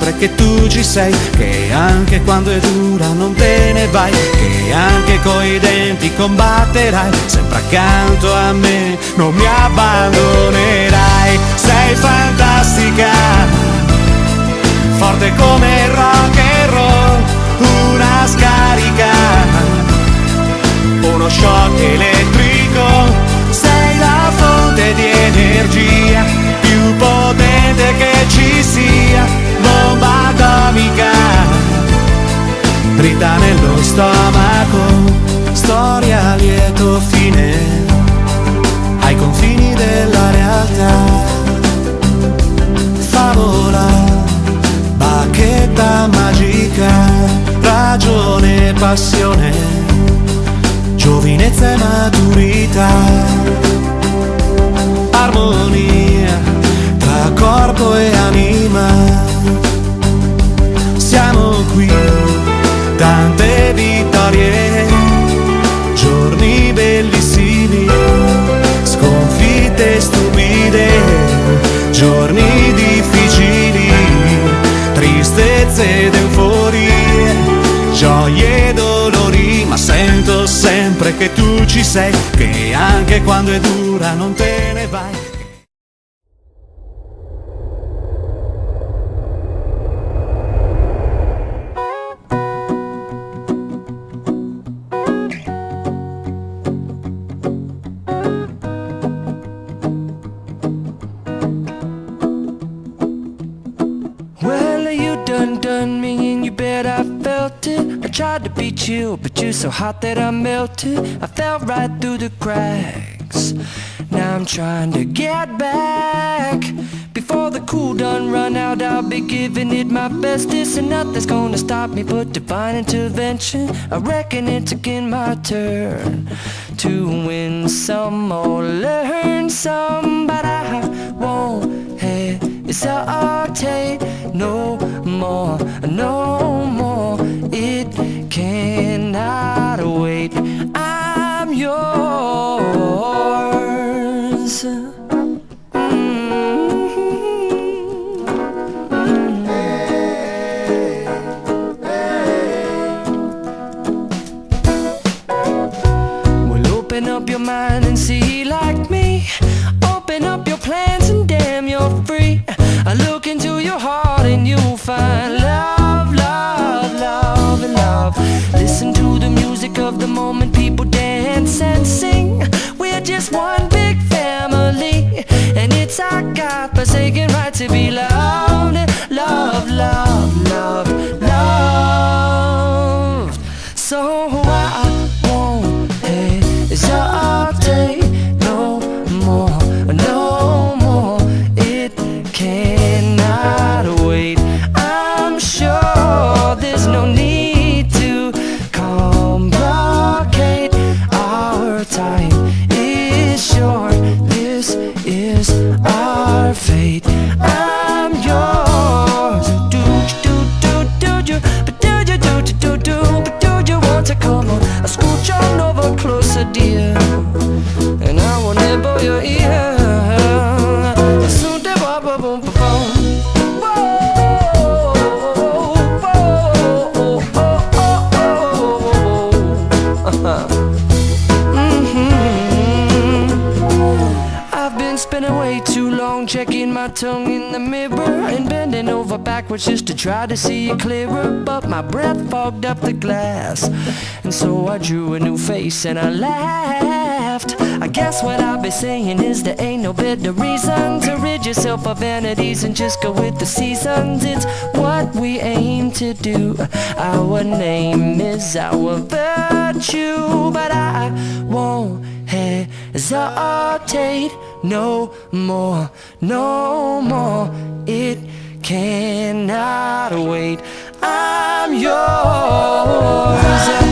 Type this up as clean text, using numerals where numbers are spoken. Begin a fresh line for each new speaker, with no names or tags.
sempre che tu ci sei, che anche quando è dura non te ne vai, che anche coi denti combatterai, sempre accanto a me non mi abbandonerai. Sei fantastica, forte come il rock and roll, una scarica, uno shock elettrico. Sei la fonte di energia più potente che ci sia, bomba atomica, dritta nello stomaco, storia a lieto fine, ai confini della realtà, favola, bacchetta magica, ragione, passione, giovinezza e maturità, armonia tra corpo e anima. Siamo qui, tante vittorie, giorni bellissimi, sconfitte stupide, giorni difficili, tristezze ed euforie, gioie e dolori, ma sento sempre che tu ci sei, che anche quando è dura non te ne vai.
Done me and you bet I felt it. I tried to be chill, but you're so hot that I melted. I fell right through the cracks. Now I'm trying to get back. Before the cool done run out, I'll be giving it my bestest, and nothing's gonna stop me but divine intervention. I reckon it's again my turn to win some or learn some, but I won't hesitate no more, no more. It cannot wait. I'm yours. Well, open up your mind and see like me. Open up your plans and damn, you're free. I look into your heart and you'll find love, love, love, and love. Listen to the music of the moment, people dance and sing. We're just one big family, and it's our God-forsaken right to be loved. Love, love, love, love. So I won't hesitate no more, no more. It cannot wait. I'm sure there's no need to complicate. Our time is short. This is our fate. I'm yours. Do do do do do, but do you do do do do, but do you want to come on? I scooch on over closer, dear, and I will nibble your ear. Spending way too long checking my tongue in the mirror and bending over backwards just to try to see it clearer, but my breath fogged up the glass, and so I drew a new face and I laughed. I guess what I'll be saying is there ain't no better reason to rid yourself of vanities and just go with the seasons. It's what we aim to do. Our name is our virtue, but I won't hesitate no more, no more. It cannot wait. I'm yours.